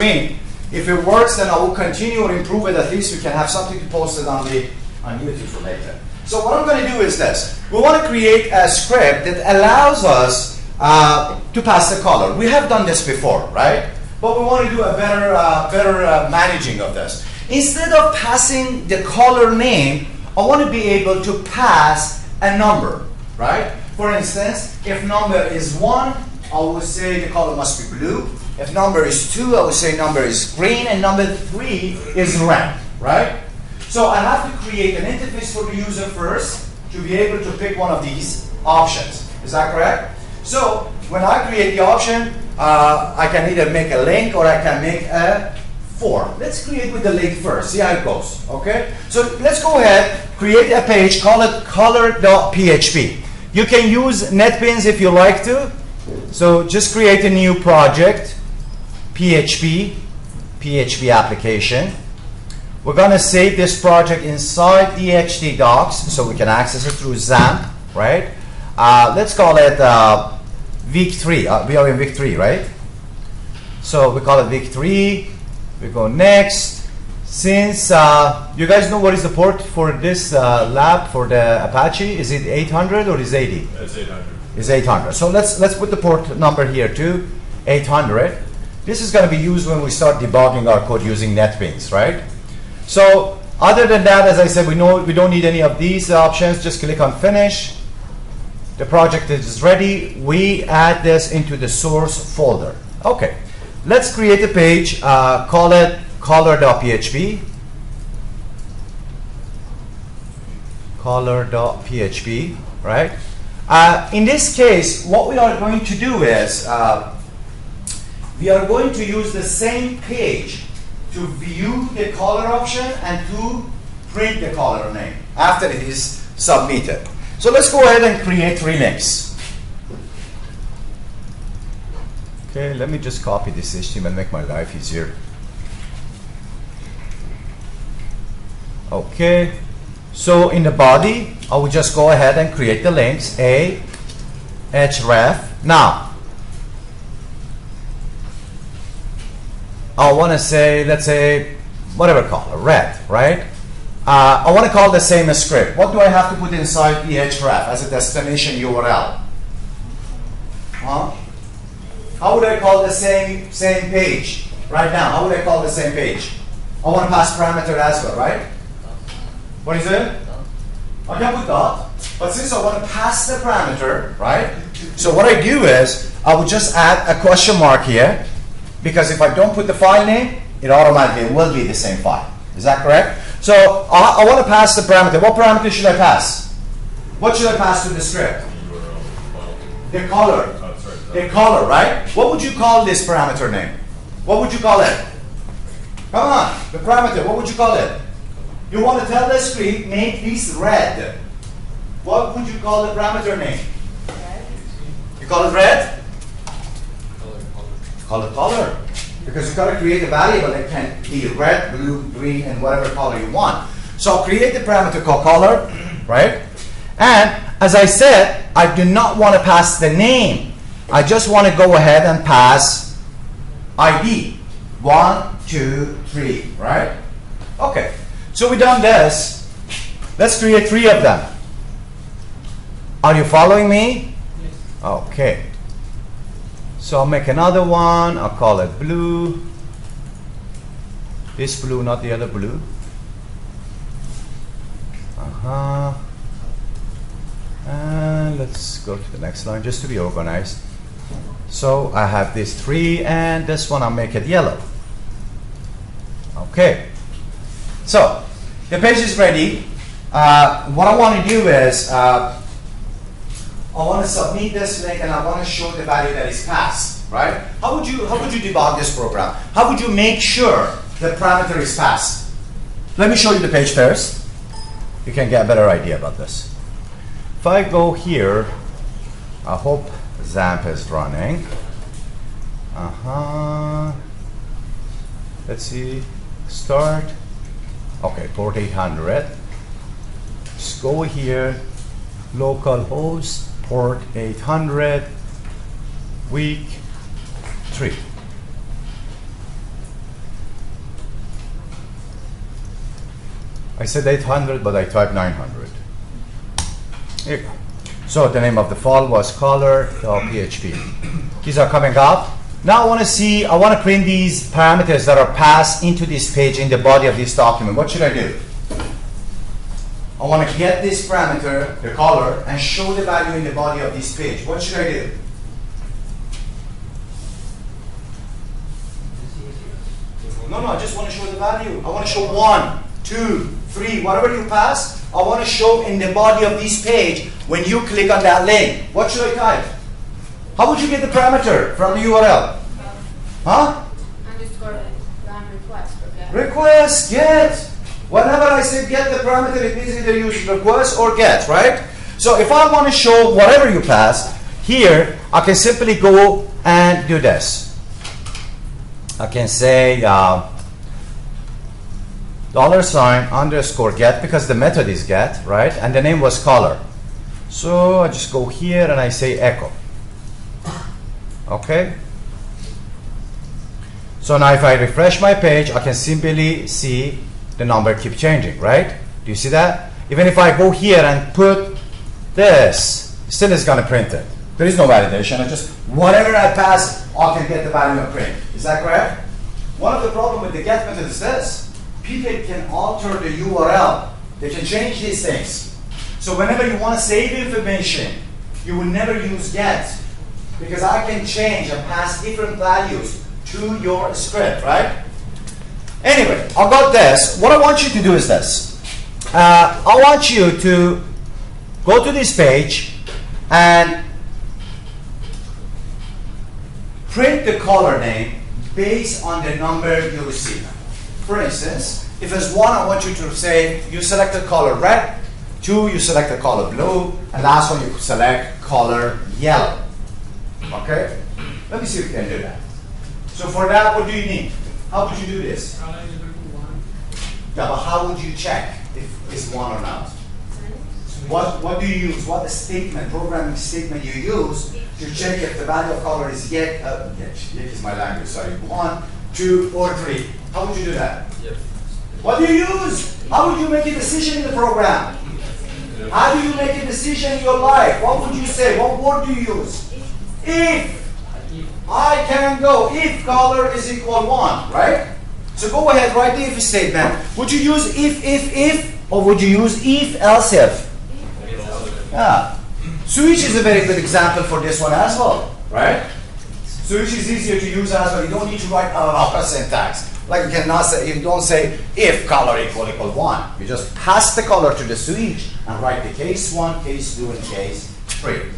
If it works, then I will continue or improve it. At least we can have something to post it on YouTube for later. So what I'm going to do is this. We want to create a script that allows us to pass the color. We have done this before, right? But we want to do a better managing of this. Instead of passing the color name, I want to be able to pass a number, right? For instance, if number is 1, I will say the color must be blue. If number is 2, I will say number is green, and number 3 is red, right? So I have to create an interface for the user first to be able to pick one of these options. Is that correct? So when I create the option, I can either make a link or I can make a form. Let's create with the link first, see how it goes, okay? So let's go ahead, create a page, call it color.php. You can use NetBeans if you like to. So just create a new project, PHP application. We're going to save this project inside DHT docs so we can access it through XAMPP, right? Let's call it week 3. We are in week 3, right? So we call it week 3. We go next. Since you guys know what is the port for this lab for the Apache, is it 800 or is it 80? It's 800. It's 800. So let's put the port number here too, 800. This is going to be used when we start debugging our code using NetBeans, right? So other than that, as I said, we don't need any of these options. Just click on finish. The project is ready. We add this into the source folder. Okay, let's create a page. Call it color.php. Color.php, right? In this case, what we are going to do is we are going to use the same page to view the color option and to print the color name after it is submitted. So let's go ahead and create remix. Okay, let me just copy this HTML and make my life easier. Okay, so in the body, I will just go ahead and create the links, a href. Now, I want to say, let's say, whatever color, red, right? I want to call the same as script. What do I have to put inside the href as a destination URL? Huh? How would I call the same page right now? How would I call the same page? I want to pass parameter as well, right? What is it? I can put dot. But since I want to pass the parameter, right? So what I do is I would just add a question mark here, because if I don't put the file name, it automatically will be the same file. Is that correct? So I want to pass the parameter. What parameter should I pass? What should I pass to the script? The color. The color, right? What would you call this parameter name? What would you call it? Come on, the parameter, what would you call it? You want to tell the script, make this red. What would you call the parameter name? Red. You call it red? Call it color. Because you've got to create a variable that can be red, blue, green, and whatever color you want. So I'll create the parameter called color, right? And as I said, I do not want to pass the name. I just want to go ahead and pass ID. 1, 2, 3, right? Okay. So we've done this. Let's create 3 of them. Are you following me? Yes. Okay. So I'll make another one. I'll call it blue. This blue, not the other blue. And let's go to the next line just to be organized. So I have these 3, and this one I'll make it yellow. Okay. So the page is ready. What I want to do is I want to submit this link, and I want to show the value that is passed, right? How would you debug this program? How would you make sure the parameter is passed? Let me show you the page first. You can get a better idea about this. If I go here, I hope XAMPP is running. Let's see. Start. Okay, port 800. Just go here. Localhost. Port 800, week 3. I said 800, but I typed 900. Here you go. So the name of the file was color.php. These are coming up. Now I want to print these parameters that are passed into this page in the body of this document. What should I do? I want to get this parameter, the color, and show the value in the body of this page. What should I do? No, I just want to show the value. I want to show 1, 2, 3, whatever you pass, I want to show in the body of this page when you click on that link. What should I type? How would you get the parameter from the URL? Huh? Underscore request or get. Request, get. Whenever I say get the parameter, it means either use request or get, right? So if I want to show whatever you pass, here I can simply go and do this. I can say $_get because the method is get, right? And the name was color. So I just go here and I say echo. Okay? So now if I refresh my page, I can simply see the number keep changing, right? Do you see that? Even if I go here and put this, still it's going to print it. There is no validation. I just, whatever I pass, I can get the value of print. Is that correct? One of the problems with the get method is this. People can alter the URL. They can change these things. So whenever you want to save information, you will never use get, because I can change and pass different values to your script, right? Anyway, I got this. What I want you to do is this. I want you to go to this page and print the color name based on the number you receive. For instance, if it's 1, I want you to say you select the color red, 2, you select the color blue, and last one you select color yellow. Okay? Let me see if we can do that. So for that, what do you need? How would you do this? Yeah, but how would you check if it's 1 or not? What do you use? What statement, programming statement you use to check if the value of color is yet is my language, sorry, 1, 2, or 3? How would you do that? Yep. What do you use? How would you make a decision in the program? Yep. How do you make a decision in your life? What would you say? What word do you use? If I can go, if color is equal 1, right? So go ahead, write the if statement. Would you use if, or would you use if, else if? Yeah. Switch is a very good example for this one as well, right? Switch is easier to use as well. You don't need to write a lot of syntax. Like you cannot say, you don't say if color equal 1. You just pass the color to the switch and write the case 1, case 2, and case 3.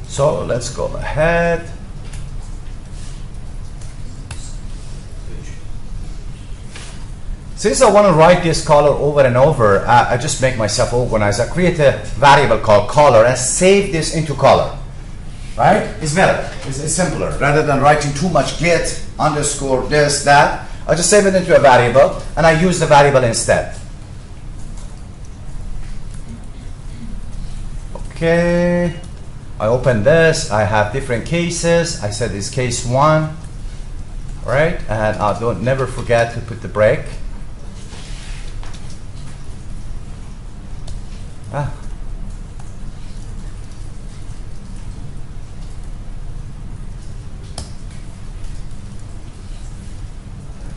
So let's go ahead. Since I want to write this color over and over, I just make myself organized. I create a variable called color and save this into color. Right? It's better. It's simpler. Rather than writing too much get, underscore, this, that, I just save it into a variable and I use the variable instead. Okay. I open this. I have different cases. I said it's case 1. Right? And I don't never forget to put the break. I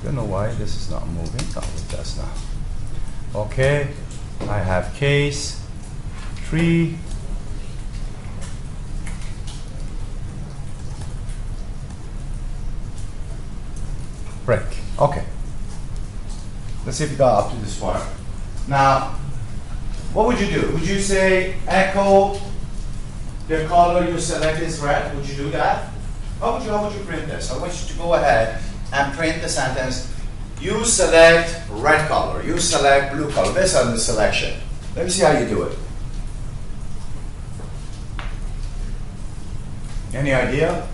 don't know why this is not moving. Oh, it does now. Okay, I have case 3. Break. Okay. Let's see if we got up to this part. Now, what would you do? Would you say echo the color you select is red? Would you do that? How would you print this? I want you to go ahead and print the sentence. You select red color. You select blue color. Based on the selection. Let me see how you do it. Any idea?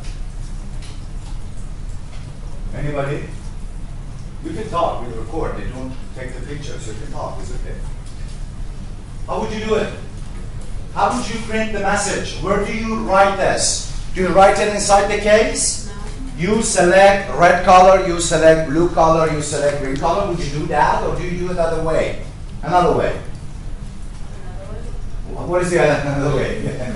Anybody? You can talk. We record. They don't take the picture, so you can talk. It's okay. How would you do it? How would you print the message? Where do you write this? Do you write it inside the case? No. You select red color, you select blue color, you select green color. Would you do that, or do you do it another way? Another way. Another way. What is the another way? Do it and,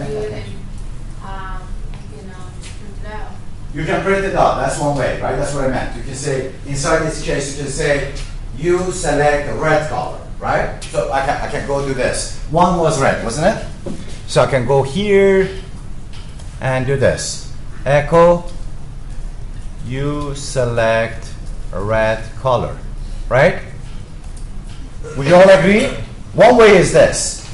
just print it out. You can print it out. That's one way, right? That's what I meant. You can say, inside this case, you can say, you select red color, right? So I can go do this. One was red, wasn't it? So I can go here and do this. Echo, you select a red color, right? Would you all agree? One way is this.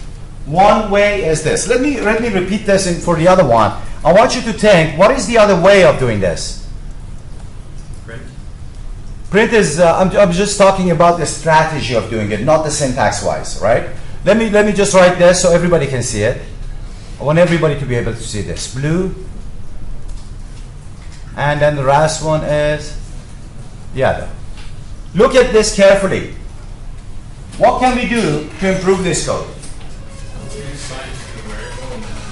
One way is this. Let me repeat this for the other one. I want you to think, what is the other way of doing this? Print. Print is, I'm just talking about the strategy of doing it, not the syntax-wise, right? Let me just write this so everybody can see it. I want everybody to be able to see this. Blue. And then the last one is yellow. Look at this carefully. What can we do to improve this code?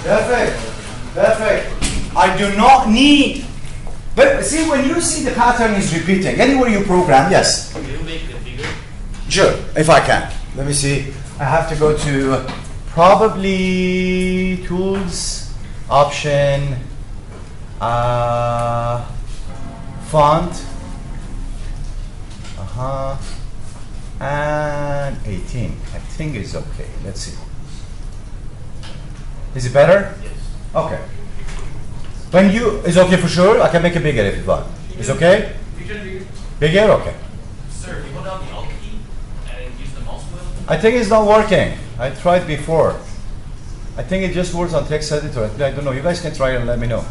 Perfect. Perfect. I do not need. But see, when you see the pattern is repeating, anywhere you program, yes? Can you make it bigger? Sure, if I can. Let me see. I have to go to probably tools, option, font, and 18. I think it's okay. Let's see. Is it better? Yes. Okay. When you, is okay for sure? I can make it bigger if you want. It's okay? You can bigger. Bigger? Okay. Sir, you hold down the Alt key and use the mouse wheel. I think it's not working. I tried before. I think it just works on text editor. I don't know. You guys can try it and let me know.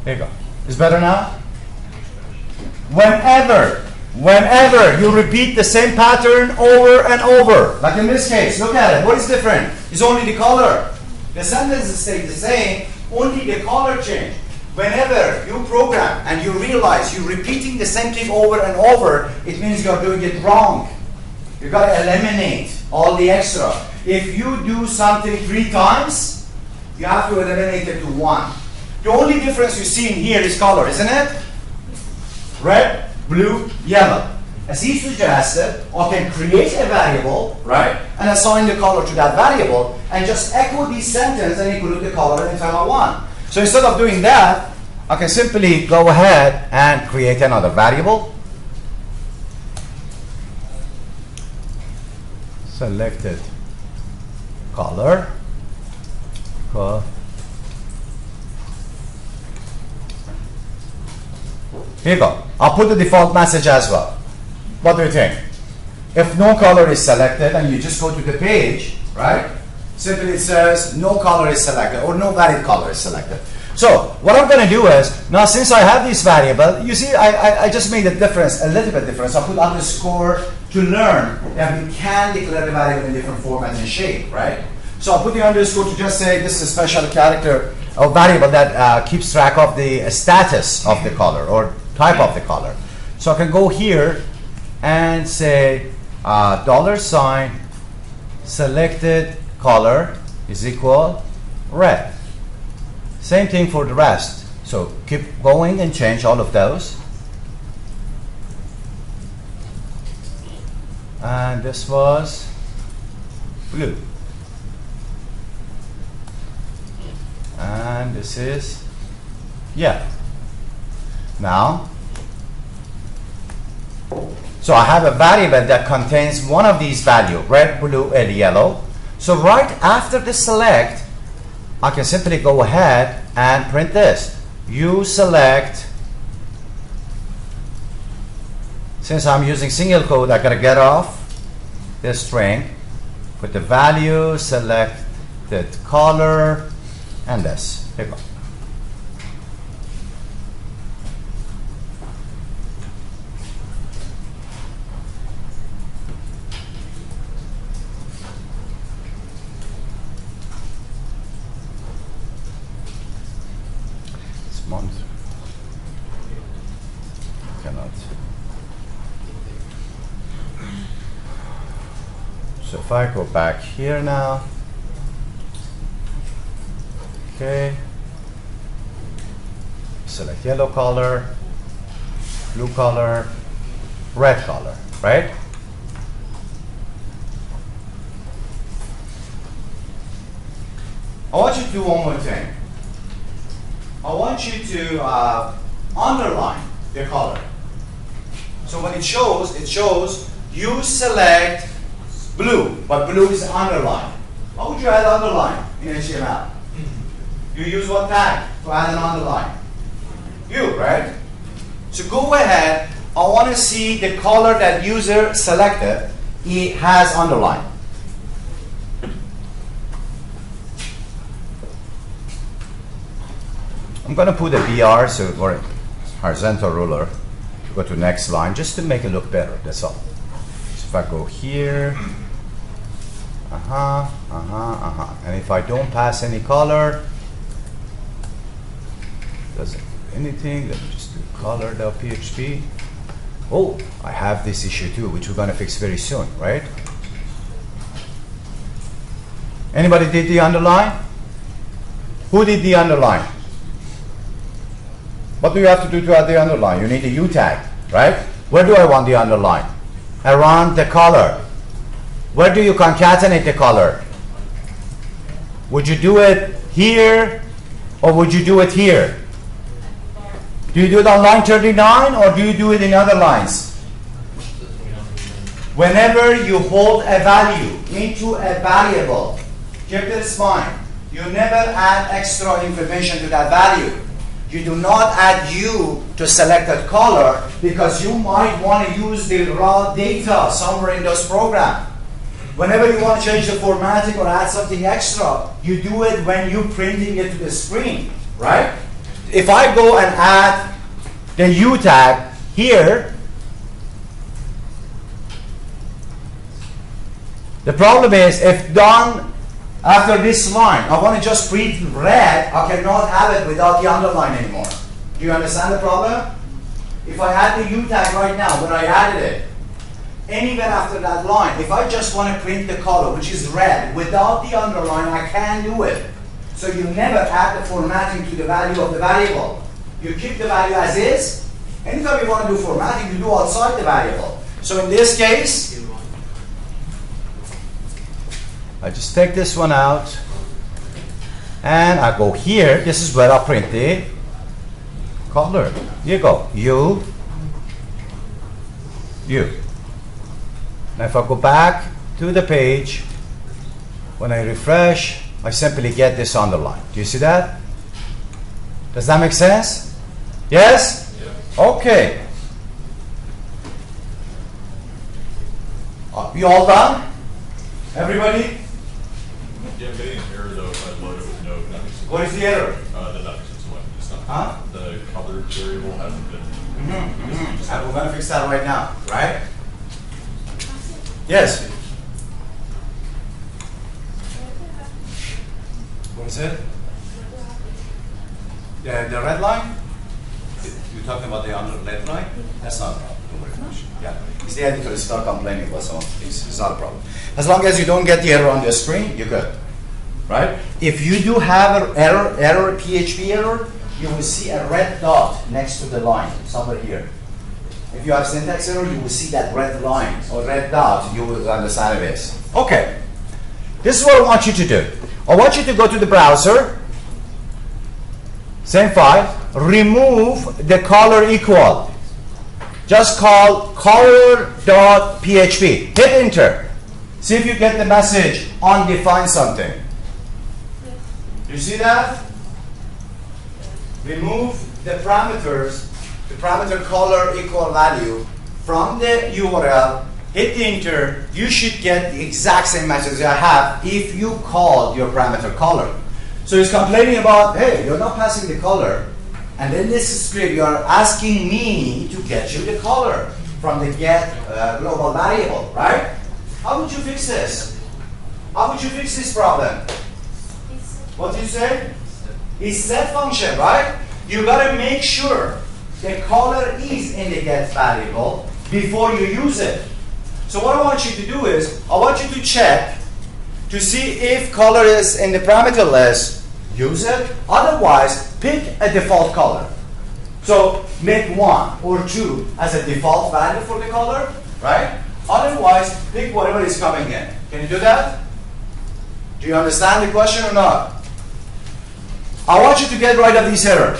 There you go. It's better now? Whenever you repeat the same pattern over and over, like in this case, look at it. What is different? It's only the color. The sentences stay the same, only the color change. Whenever you program and you realize you're repeating the same thing over and over, it means you're doing it wrong. You've got to eliminate all the extra. If you do something 3 times, you have to eliminate it to 1. The only difference you see in here is color, isn't it? Red, blue, yellow. As he suggested, I can create a variable, right, and assign the color to that variable, and just echo this sentence and include the color anytime I want. So instead of doing that, I can simply go ahead and create another variable. Selected color. Here you go. I'll put the default message as well. What do you think? If no color is selected and you just go to the page, right? Simply it says no color is selected or no valid color is selected. So what I'm going to do is, now since I have this variable, you see I just made a difference, a little bit difference. I put underscore to learn that we can declare the variable in different formats and shape, right? So I'll put the underscore to just say this is a special character or variable that keeps track of the status of the color or type of the color. So I can go here and say $, selected color is equal red. Same thing for the rest. So keep going and change all of those. And this was blue. And this is yellow. Now, so I have a variable that contains one of these values, red, blue, and yellow. So right after the select, I can simply go ahead and print this. You select, since I'm using single quote, I gotta get off this string, put the value, select the color, and this. Here you go. Month cannot. So if I go back here now, Okay. Select yellow color, blue color, red color, right? I want you to do one more thing. I want you to underline the color. So when it shows you select blue, but blue is underlined. How would you add underline in HTML? You use what tag to add an underline? You, right? So go ahead. I want to see the color that user selected. It has underline. I'm going to put a BR, or a horizontal ruler, to go to the next line, just to make it look better, that's all. So if I go here, and if I don't pass any color, doesn't do anything, let me just do color.php. Oh, I have this issue too, which we're going to fix very soon, right? Anybody did the underline? Who did the underline? What do you have to do to add the underline? You need a U tag, right? Where do I want the underline? Around the color. Where do you concatenate the color? Would you do it here or would you do it here? Do you do it on line 39 or do you do it in other lines? Whenever you hold a value into a variable, keep this in mind, you never add extra information to that value. You do not add U to selected color because you might want to use the raw data somewhere in those programs. Whenever you want to change the formatting or add something extra, you do it when you're printing it to the screen, right? If I go and add the U tag here, the problem is if done after this line, I want to just print red, I cannot have it without the underline anymore. Do you understand the problem? If I add the U tag right now, when I added it, anywhere after that line, if I just want to print the color, which is red, without the underline, I can't do it. So you never add the formatting to the value of the variable. You keep the value as is. Anytime you want to do formatting, you do outside the variable. So in this case, I just take this one out, and I go here. This is where I print the color. Here you go. U. Now if I go back to the page, when I refresh, I simply get this underline. Do you see that? Does that make sense? Yes? Yeah. Okay. Are we all done? Everybody? Yeah, I'm getting an error though if I load it with no nothing. What is the error? The nothing what? It's not. Huh? The colored variable hasn't been. We're going to fix that right now, right? Yes. What is it? The red line? You're talking about the red line? That's not a problem. Don't worry about it. Yeah. It's the editor is start complaining about some of the things. It's not a problem. As long as you don't get the error on the screen, you're good. Right? If you do have an error, PHP error, you will see a red dot next to the line, somewhere here. If you have syntax error, you will see that red line or red dot. You will understand it is. Okay. This is what I want you to do. I want you to go to the browser, same file, remove the color equal. Just call color.php. Hit enter. See if you get the message undefined something. You see that? Remove the parameters, the parameter color equal value from the URL. Hit enter. You should get the exact same message I have if you called your parameter color. So he's complaining about, hey, you're not passing the color. And in this script, you are asking me to get you the color from the get global variable, right? How would you fix this? How would you fix this problem? What did you say? Isset function, right? You got to make sure the color is in the get variable before you use it. So what I want you to do is, I want you to check to see if color is in the parameter list use it. Otherwise, pick a default color. So make 1 or 2 as a default value for the color, right? Otherwise, pick whatever is coming in. Can you do that? Do you understand the question or not? I want you to get rid of this error.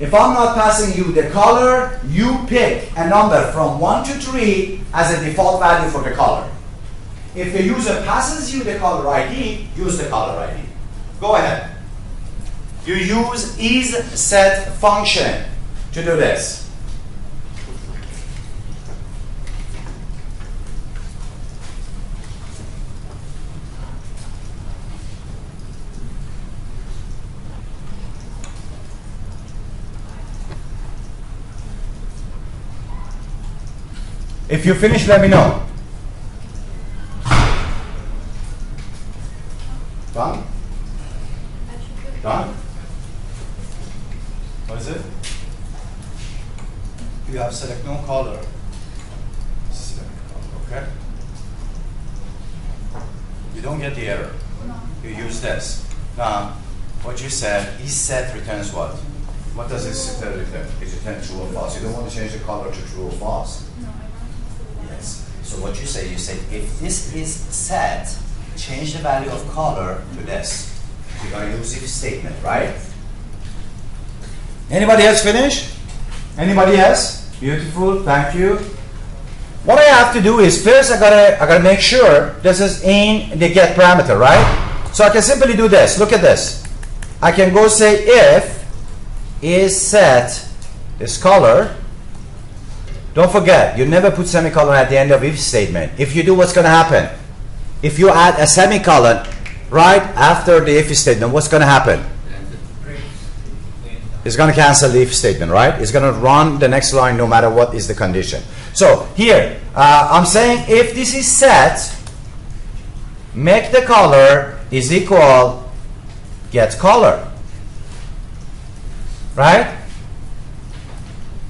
If I'm not passing you the color, you pick a number from 1 to 3 as a default value for the color. If the user passes you the color ID, use the color ID. Go ahead. You use isset function to do this. If you finish, let me know. Done? Done? What is it? You have select no color. Select color, okay? You don't get the error. You use this. Now, what you said, isset returns what? What does isset return? Is it return true or false? You don't want to change the color to true or false. Yes. So what you say if this is set, change the value of color to this. You're going to use if statement, right? Anybody else finish? Anybody else? Beautiful, thank you. What I have to do is first I gotta make sure this is in the get parameter, right? So I can simply do this. Look at this. I can go say if is set this color. Don't forget, you never put semicolon at the end of if statement. If you do, what's going to happen? If you add a semicolon right after the if statement, what's going to happen? It's going to cancel the if statement, right? It's going to run the next line no matter what is the condition. So here, I'm saying if this is set, make the color is equal get color, right?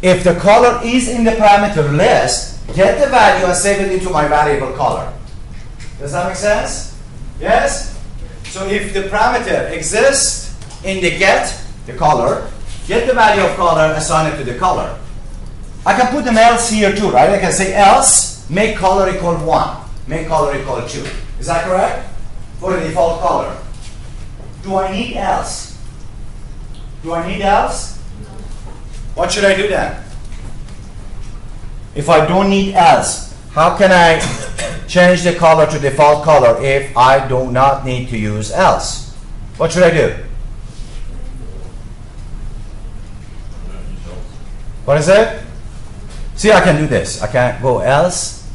If the color is in the parameter list, get the value and save it into my variable color. Does that make sense? Yes? So if the parameter exists in the get, the color, get the value of color, assign it to the color. I can put an else here too, right? I can say else, make color equal 1, make color equal 2. Is that correct? For the default color. Do I need else? Do I need else? What should I do then? If I don't need else, how can I change the color to default color if I do not need to use else? What should I do? What is it? See, I can do this. I can go else,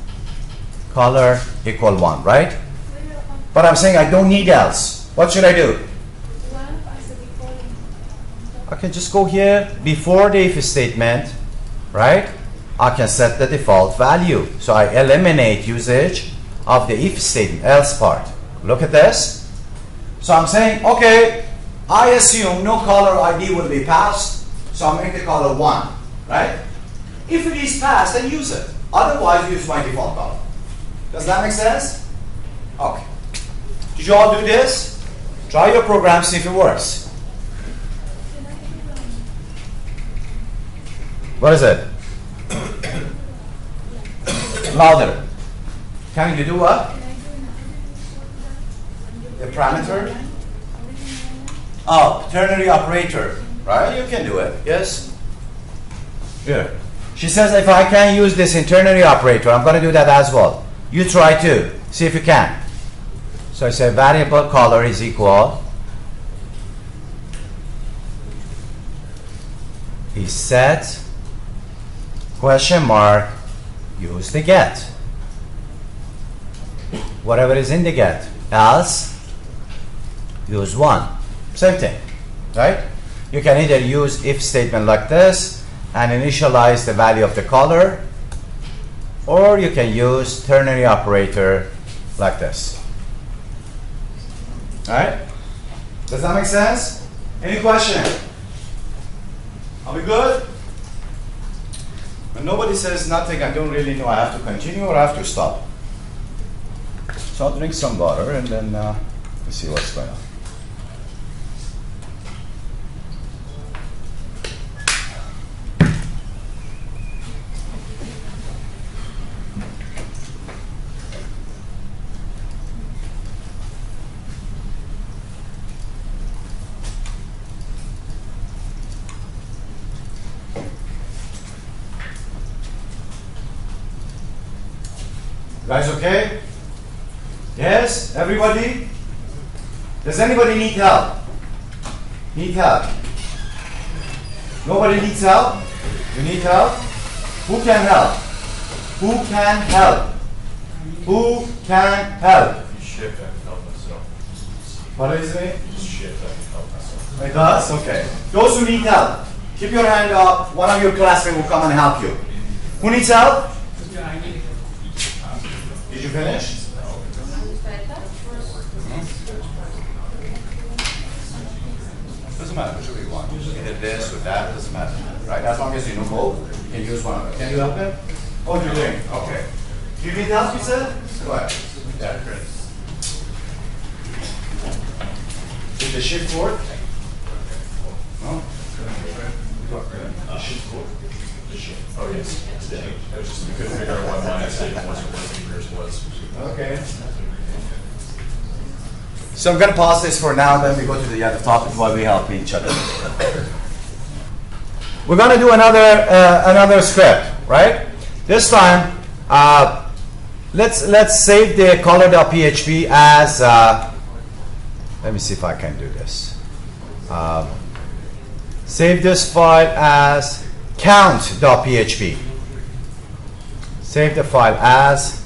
color equal 1, right? But I'm saying I don't need else. What should I do? I can just go here before the if statement, right? I can set the default value. So I eliminate usage of the if statement, else part. Look at this. So I'm saying, okay, I assume no color ID will be passed, so I'll make the color 1, right? If it is passed, then use it. Otherwise, use my default color. Does that make sense? Okay. Did you all do this? Try your program, see if it works. What is it? Louder. Can you do what? The parameter? Oh, ternary operator. Right? You can do it. Yes? Here. She says if I can use this in ternary operator, I'm going to do that as well. You try too. See if you can. So I say variable color is equal is set question mark, use the get. Whatever is in the get. Else, use 1. Same thing, right? You can either use if statement like this and initialize the value of the color, or you can use ternary operator like this. All right? Does that make sense? Any question? Are we good? When nobody says nothing, I don't really know I have to continue or I have to stop. So I'll drink some water and then we'll see what's going on. Guys okay? Yes? Everybody? Does anybody need help? Need help? Nobody needs help? You need help? Who can help? Who can help? Who can help? Shift, I can help myself. What is it? Shift, I can help myself. It does? Okay. Those who need help, keep your hand up. One of your classmates will come and help you. Who needs help? Did you finish? Doesn't matter whichever you want. Either this or that, doesn't matter. Right? As long as you know both, you can use one of them. Can you help him? Oh, you're doing? Okay. Do you need help, you said? Go ahead. Yeah, great. Did the shift work? No? Shift forward. Oh, yes. Yeah. I was just couldn't figure out why mine said it wasn't working, yours was. Okay. So I'm going to pause this for now, then we go to the other topic while we help each other. We're going to do another script, right? This time, let's save the color.php as. Let me see if I can do this. Save this file as count.php. Save the file as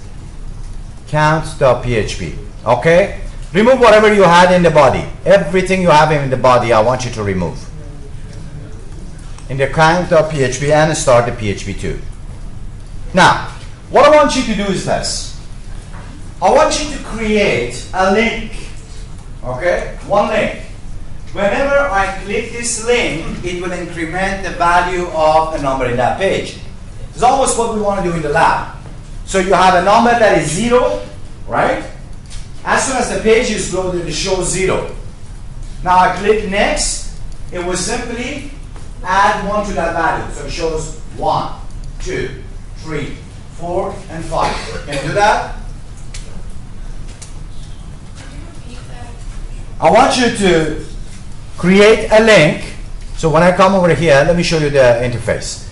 count.php. Okay? Remove whatever you had in the body. Everything you have in the body, I want you to remove. In the count.php and start the PHP 2. Now, what I want you to do is this. I want you to create a link. Okay? One link. Whenever I click this link, it will increment the value of a number in that page. It's almost what we want to do in the lab. So you have a number that is 0, right? As soon as the page is loaded, it shows 0. Now I click next, it will simply add 1 to that value. So it shows 1, 2, 3, 4, and 5. Can you do that? I want you to create a link. So when I come over here, let me show you the interface.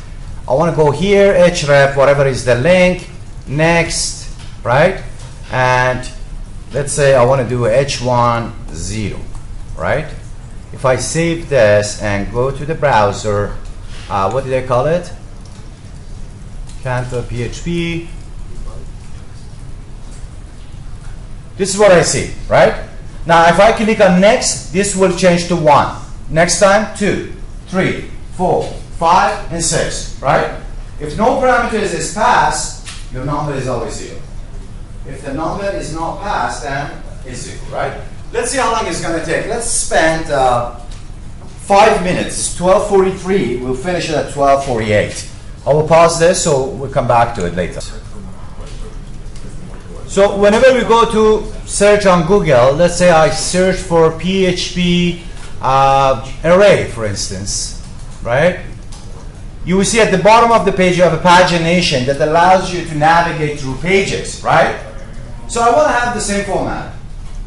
I want to go here, href, whatever is the link, next, right? And let's say I want to do h1 0, right? If I save this and go to the browser, what did I call it? Canto.php. This is what I see, right? Now, if I click on next, this will change to 1. Next time, 2, 3, 4, 5, and 6, right? If no parameters is passed, your number is always 0. If the number is not passed, then it's 0, right? Let's see how long it's going to take. Let's spend 5 minutes. It's 12:43. We'll finish it at 12:48. I will pause this, so we'll come back to it later. So whenever we go to search on Google, let's say I search for PHP array, for instance, right? You will see at the bottom of the page you have a pagination that allows you to navigate through pages, right? So I want to have the same format.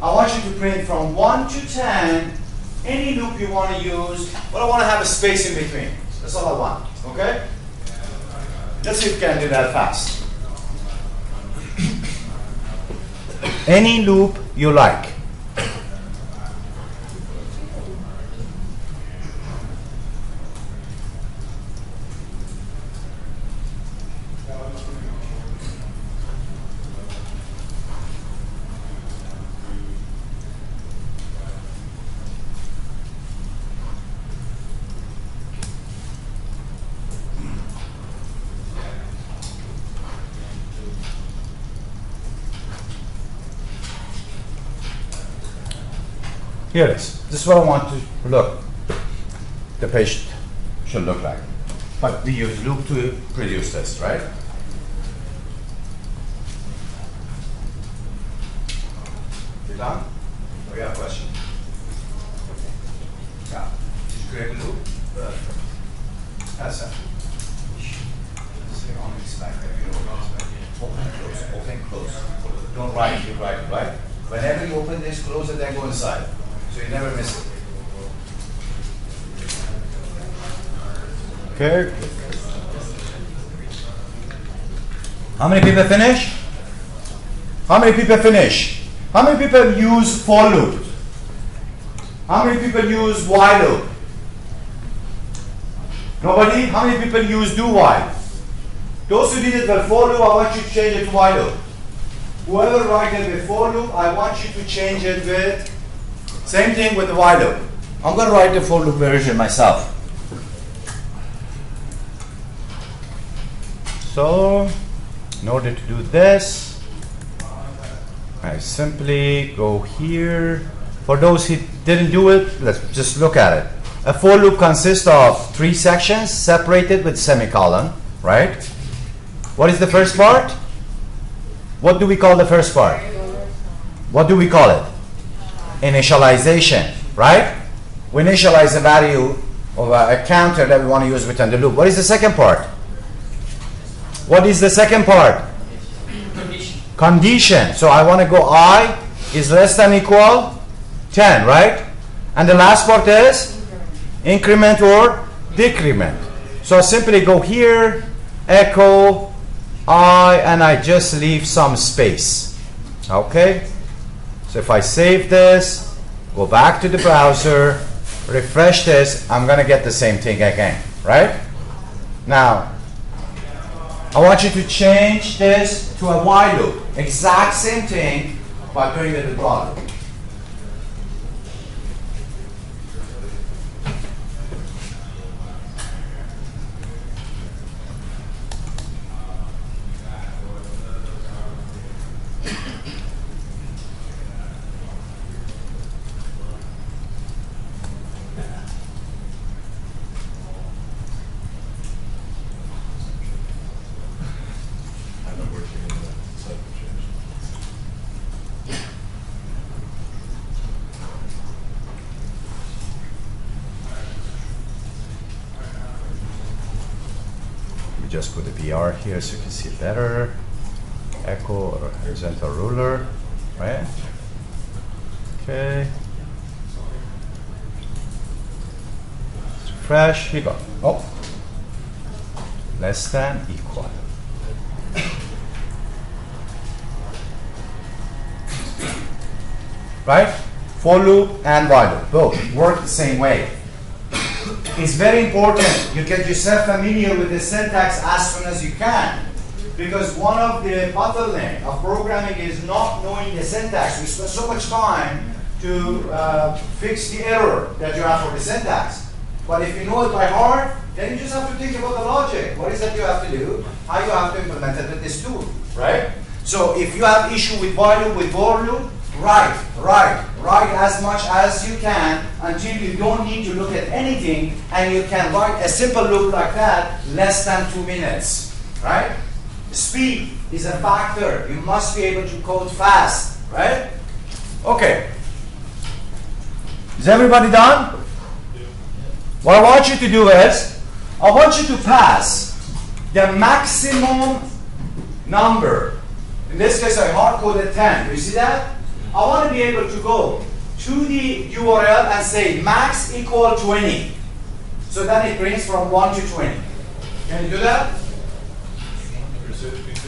I want you to print from 1 to 10, any loop you want to use, but I want to have a space in between. That's all I want, okay? Let's see if we can do that fast. Any loop you like. Here it is. This is what I want to look. The page should look like. But we use loop to produce this, right? You done? Or you have a question? Yeah. Did you create a loop? That's it. Open, close, open, close. Don't write, you write it, right? Whenever you open this, close it, then go inside. So you never miss it. Okay. How many people finish? How many people finish? How many people use for loop? How many people use while loop? Nobody? How many people use do while? Those who did it with for loop, I want you to change it to while loop. Whoever write it with for loop, I want you to change it with same thing with the while loop. I'm going to write the for loop version myself. So, in order to do this, I simply go here. For those who didn't do it, let's just look at it. A for loop consists of 3 sections separated with semicolon, right? What is the first part? What do we call the first part? What do we call it? Initialization, right? We initialize the value of a counter that we want to use within the loop. What is the second part? What is the second part? Condition. Condition. So I want to go I is less than equal 10, right? And the last part is increment or decrement. So I simply go here, echo I, and I just leave some space. Okay? So if I save this, go back to the browser, refresh this, I'm going to get the same thing again, right? Now, I want you to change this to a while loop. Exact same thing, but doing it with broad loop. Just put the BR here so you can see it better. Echo or horizontal ruler, right? Okay. Refresh. Here you go. Oh, less than equal. Right? For loop and while loop both work the same way. It's very important you get yourself familiar with the syntax as soon as you can, because one of the bottlenecks of programming is not knowing the syntax. We spend so much time to fix the error that you have for the syntax. But if you know it by heart, then you just have to think about the logic. What is that you have to do? How you have to implement it with this tool, right? So if you have issue with while loop, with for loop, write as much as you can until you don't need to look at anything, and you can write a simple loop like that less than 2 minutes, right? Speed is a factor. You must be able to code fast, right? Okay. Is everybody done? What I want you to do is, I want you to pass the maximum number. In this case, I hard-coded 10. Do you see that? I want to be able to go to the URL and say max equal 20. So then it brings from 1 to 20. Can you do that?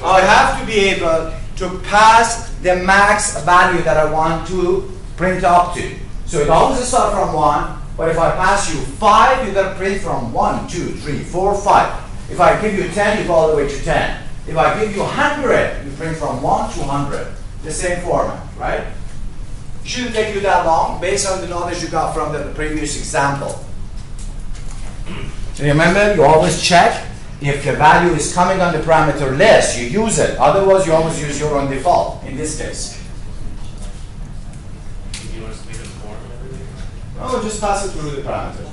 I have to be able to pass the max value that I want to print up to. So it always starts from 1, but if I pass you 5, you're going to print from 1, 2, 3, 4, 5. If I give you 10, you go all the way to 10. If I give you 100, you print from 1 to 100. The same format, right? It shouldn't take you that long based on the knowledge you got from the previous example. Remember, you always check if the value is coming on the parameter list, you use it. Otherwise, you always use your own default in this case. Do you want us to make a form and everything? No, just pass it through the parameter.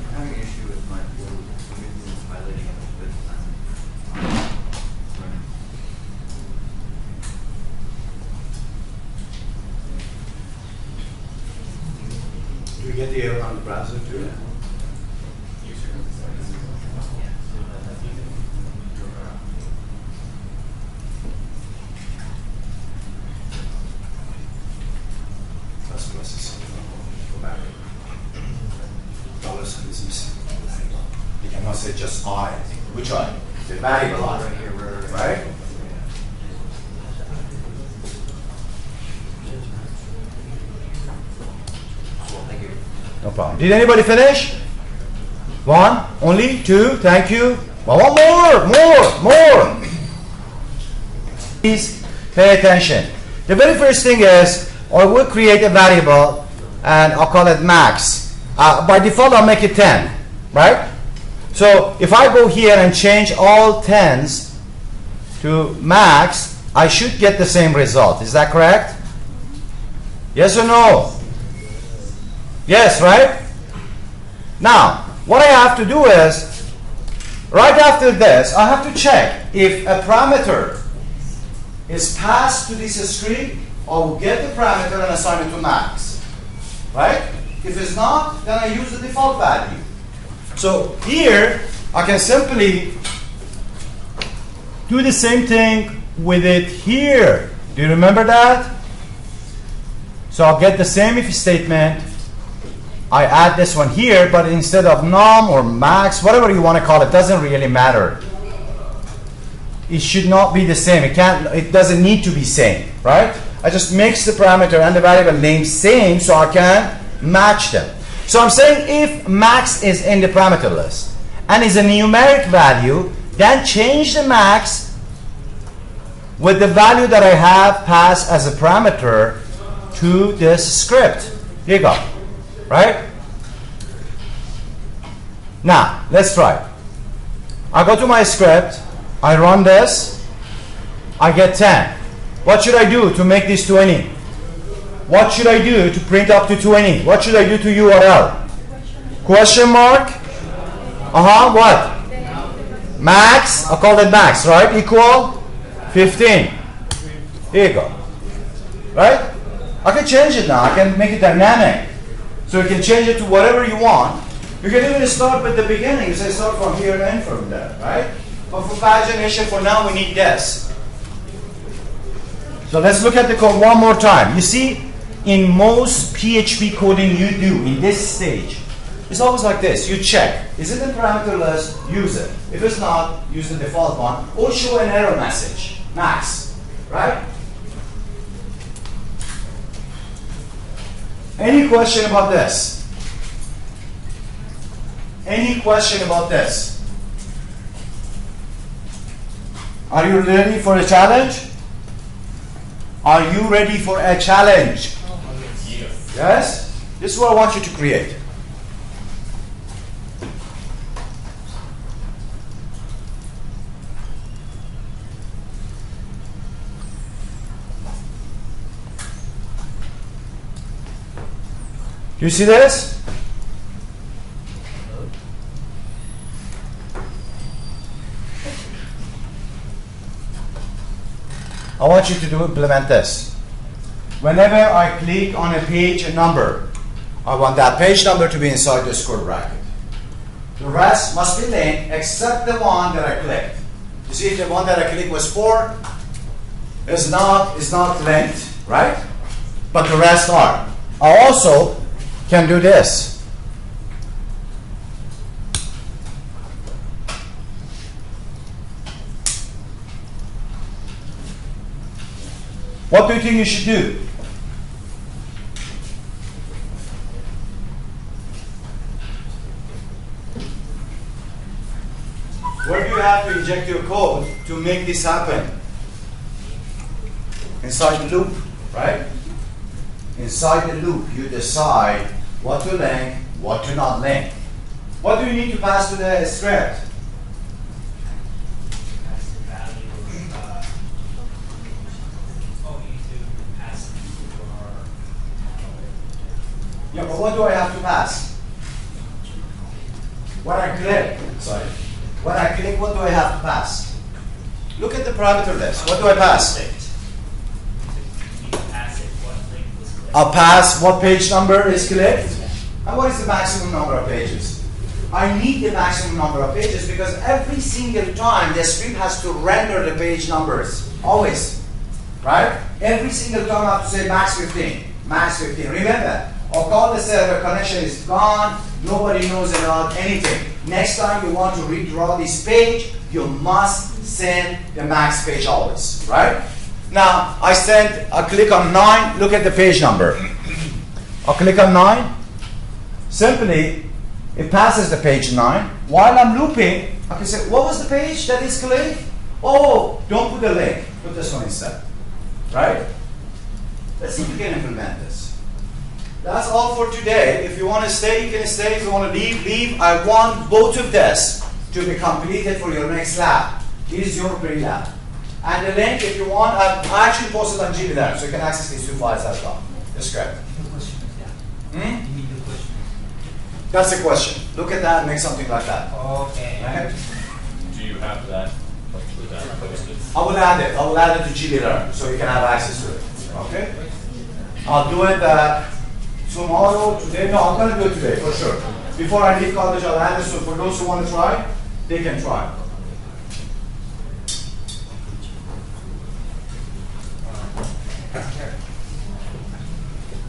I'm having an issue with my violating it. Do we get the error on the browser too? Go back. Dollars is missing. You cannot say just I. Which I? The variable I. Right? problem. Did anybody finish? One? Only? Two? Thank you. Well, one more. Please pay attention. The very first thing is, I will create a variable, and I'll call it max. By default, I'll make it 10, right? So if I go here and change all 10s to max, I should get the same result. Is that correct? Yes or no? Yes, right? Now, what I have to do is, right after this, I have to check if a parameter is passed to this script, I will get the parameter and assign it to max. Right? If it's not, then I use the default value. So here, I can simply do the same thing with it here. Do you remember that? So I'll get the same if statement. I add this one here, but instead of num or max, whatever you want to call it, doesn't really matter. It should not be the same. It doesn't need to be same, right? I just mix the parameter and the variable name same so I can match them. So I'm saying if max is in the parameter list and is a numeric value, then change the max with the value that I have passed as a parameter to this script. Here you go. Right? Now, let's try. I go to my script. I run this. I get 10. What should I do to make this 20? What should I do to print up to 20? What should I do to URL? Question mark? What? Max? I'll call it max, right? Equal 15. Here you go. Right? I can change it now. I can make it dynamic. So you can change it to whatever you want. You can even start with the beginning. You say start from here and end from there, right? But for pagination, for now, we need this. So let's look at the code one more time. You see, in most PHP coding you do in this stage, it's always like this. You check. Is it in parameter list? Use it. If it's not, use the default one. Or show an error message. Max. Right? Any question about this? Any question about this? Are you ready for a challenge? Are you ready for a challenge? Yes? This is what I want you to create. Do you see this? I want you to implement this. Whenever I click on a page number, I want that page number to be inside the square bracket. The rest must be linked except the one that I clicked. You see, the one that I clicked was 4 is not linked, right? But the rest are. I also can do this. What do you think you should do? Where do you have to inject your code to make this happen? Inside the loop, right? Inside the loop, you decide what to link, what to not link. What do you need to pass to the script? Yeah, but what do I have to pass? When I click, when I click, what do I have to pass? Look at the parameter list. What do I pass? I'll pass what page number is clicked. And what is the maximum number of pages? I need the maximum number of pages because every single time the script has to render the page numbers. Always. Right? Every single time I have to say max 15. Max 15. Remember, I'll call the server, connection is gone, nobody knows about anything. Next time you want to redraw this page, you must send the max page always. Right? Now, I click on 9, look at the page number. I'll click on 9. simply it passes the page 9. While I'm looping, I can say, what was the page that is clicked? Oh, don't put the link. Put this one instead. Right? Let's see if we can implement this. That's all for today. If you want to stay, you can stay. If you want to leave, leave. I want both of this to be completed for your next lab. This is your pre-lab. And the link, if you want, I actually posted on GDLab, so you can access these 2 files as well. The script. That's the question. Look at that and make something like that. Okay. Right? Do you have that? With that posted? I will add it. I will add it to GDLab so you can have access to it. Okay? I'll do it tomorrow, today. No, I'm going to do it today for sure. Before I leave college, I'll add it so for those who want to try, they can try.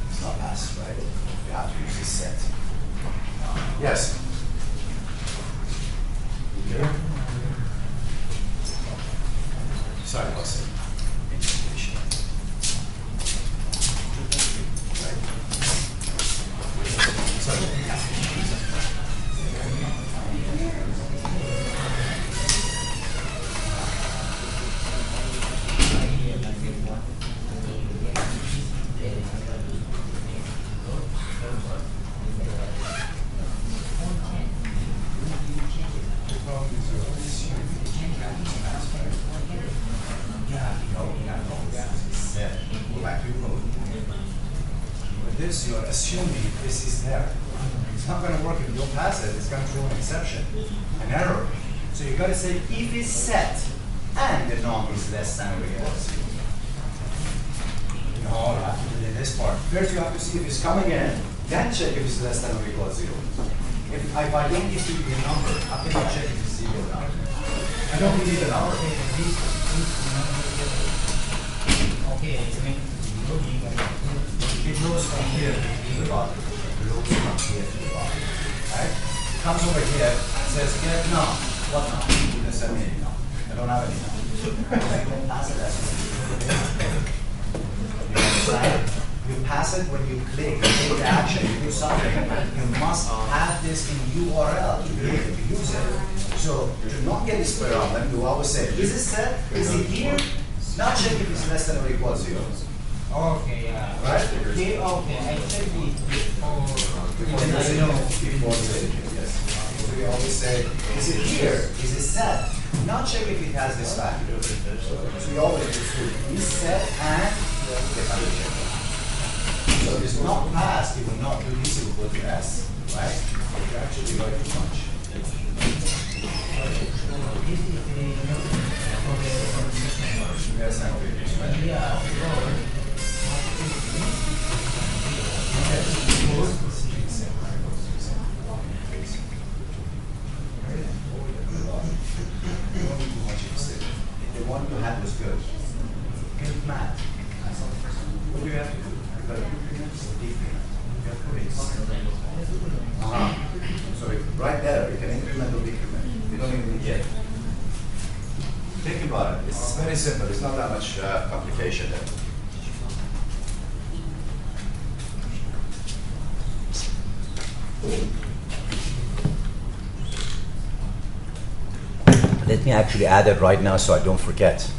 It's not passive, right? You have to use this set. Yes? Okay. Sorry, what's it? This, you're assuming this is there. It's not going to work if you don't pass it. It's going to throw an exception, an error. So you got to say if it's set and the number is less than or equal to 0. No, you have to do it in this part. First, you have to see if it's coming in, then check if it's less than or equal to 0. If I don't give you the number, how can I check if it's 0 or not? I don't need the number. Okay, It goes from here to the bottom. It goes from here to the bottom. Right? It comes over here and says, get now. What now? You send me any now. I don't have any now. Pass it as you understand? You pass it when you click, take the action, you do something. You must have this in URL to be able to use it. So to not get this problem, you always say, is it set? Is it here? Now check if it's less than or equal to 0. okay, Right? okay, I checked it before. Yes. So we always say, is it here? Is it set? Now check if it has this value. So we always do is set and the condition. So if it's not passed, it will not do this equal to S. Right? You actually write too much. Yes, the one you had was good. Good math. What do you have to do? You've got to increment or decrement. You have to put it. So right there, you can increment or decrement. You don't even need it. Think about it. It's very simple. It's not that much complication there. Let me actually add it right now so I don't forget.